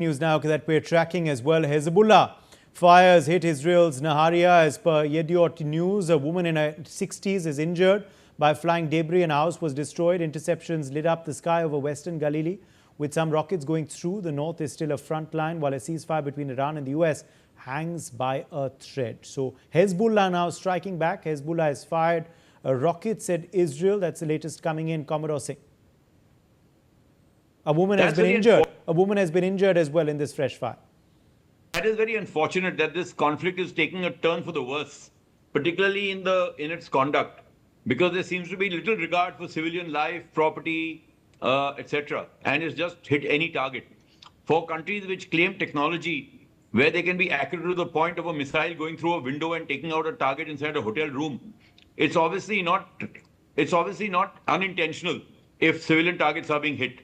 News now that we're tracking as well. Hezbollah fires hit Israel's Nahariya. As per Ynet News, a woman in her 60s is injured by flying debris and a house was destroyed. Interceptions lit up the sky over Western Galilee with some rockets going through. The north is still a front line while a ceasefire between Iran and the US hangs by a thread. So Hezbollah now striking back. Hezbollah has fired rockets at Israel. That's the latest coming in. Commodore Singh. A woman has been injured. A woman has been injured as well in this fresh fire. That is very unfortunate that this conflict is taking a turn for the worse, particularly in its conduct, because there seems to be little regard for civilian life, property, etc., and it's just hit any target. For countries which claim technology, where they can be accurate to the point of a missile going through a window and taking out a target inside a hotel room, it's obviously not unintentional if civilian targets are being hit,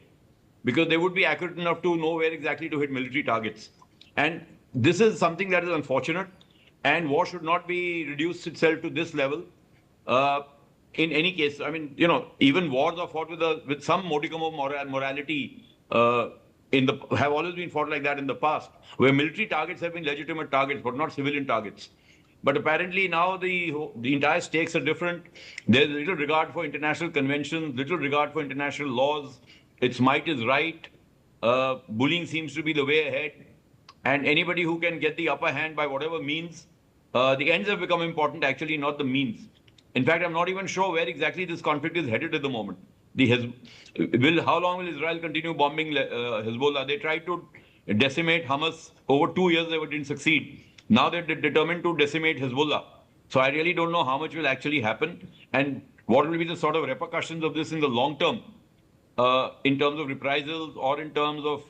because they would be accurate enough to know where exactly to hit military targets. And this is something that is unfortunate, and war should not be reduced itself to this level. In any case, I mean, even wars are fought with some modicum of morality. Have always been fought like that in the past, where military targets have been legitimate targets, but not civilian targets. But apparently now the entire stakes are different. There's little regard for international conventions, little regard for international laws. Its might is right. Bullying seems to be the way ahead. And anybody who can get the upper hand by whatever means, the ends have become important, actually, not the means. In fact, I'm not even sure where exactly this conflict is headed at the moment. How long will Israel continue bombing Hezbollah? They tried to decimate Hamas. Over 2 years, they didn't succeed. Now they're determined to decimate Hezbollah. So I really don't know how much will actually happen and what will be the sort of repercussions of this in the long term, in terms of reprisals or in terms of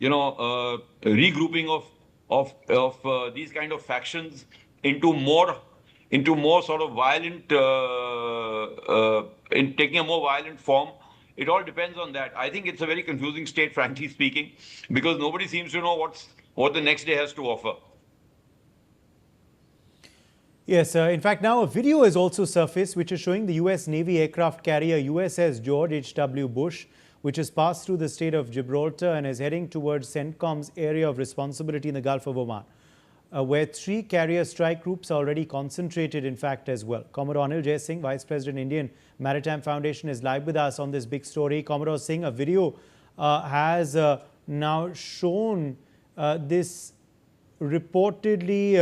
regrouping of these kind of factions into more sort of violent, in taking a more violent form. It all depends on that. I think it's a very confusing state, frankly speaking, because nobody seems to know what the next day has to offer. Yes, in fact, now a video has also surfaced which is showing the U.S. Navy aircraft carrier USS George H.W. Bush, which has passed through the Strait of Gibraltar and is heading towards CENTCOM's area of responsibility in the Gulf of Oman, where 3 carrier strike groups are already concentrated, in fact, as well. Commodore Anil Jay Singh, Vice President, Indian Maritime Foundation, is live with us on this big story. Commodore Singh, a video has now shown this reportedly,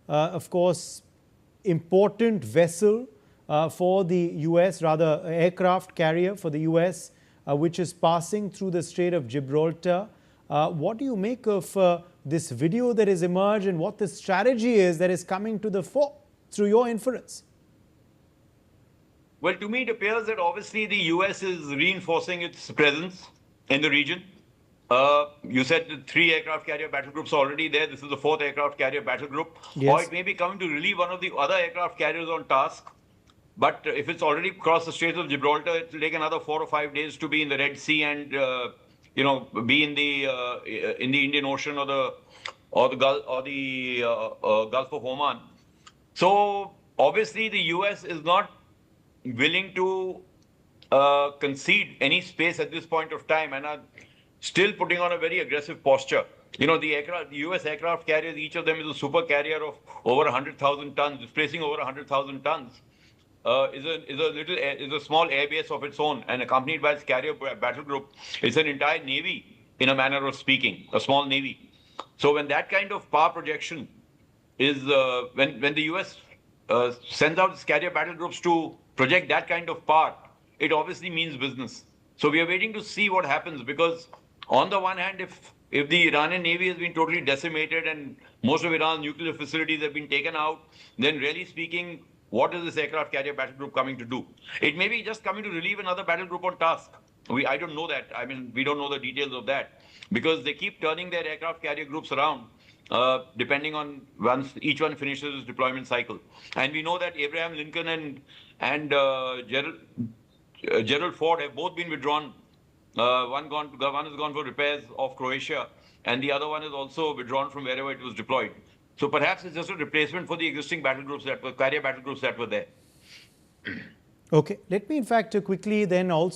of course, important vessel for the U.S., rather aircraft carrier for the U.S., which is passing through the Strait of Gibraltar. What do you make of this video that has emerged and what the strategy is that is coming to the fore through your inference? Well, to me, it appears that obviously the U.S. is reinforcing its presence in the region. You said the 3 aircraft carrier battle groups are already there. This is the 4th aircraft carrier battle group. Yes. Or it may be coming to relieve one of the other aircraft carriers on task. But if it's already crossed the Strait of Gibraltar, it will take another 4 or 5 days to be in the Red Sea and be in the Indian Ocean or the Gulf of Oman. So obviously the US is not willing to concede any space at this point of time and are still putting on a very aggressive posture. The US aircraft carriers, each of them is a super carrier of over 100,000 tons, displacing over 100,000 tons. Is a small airbase of its own and accompanied by its carrier battle group. It's an entire navy, in a manner of speaking, a small navy. So when that kind of power projection is, when the US sends out its carrier battle groups to project that kind of power, it obviously means business. So we are waiting to see what happens, because on the one hand, if the Iranian navy has been totally decimated and most of Iran's nuclear facilities have been taken out, then really speaking, what is this aircraft carrier battle group coming to do? It may be just coming to relieve another battle group on task. I don't know that. I mean, we don't know the details of that, because they keep turning their aircraft carrier groups around, depending on once each one finishes its deployment cycle. And we know that Abraham Lincoln and Gerald Ford have both been withdrawn. One has gone for repairs off Croatia, and the other one is also withdrawn from wherever it was deployed. So perhaps it's just a replacement for the existing battle groups carrier battle groups that were there. Okay. Let me, in fact, quickly then also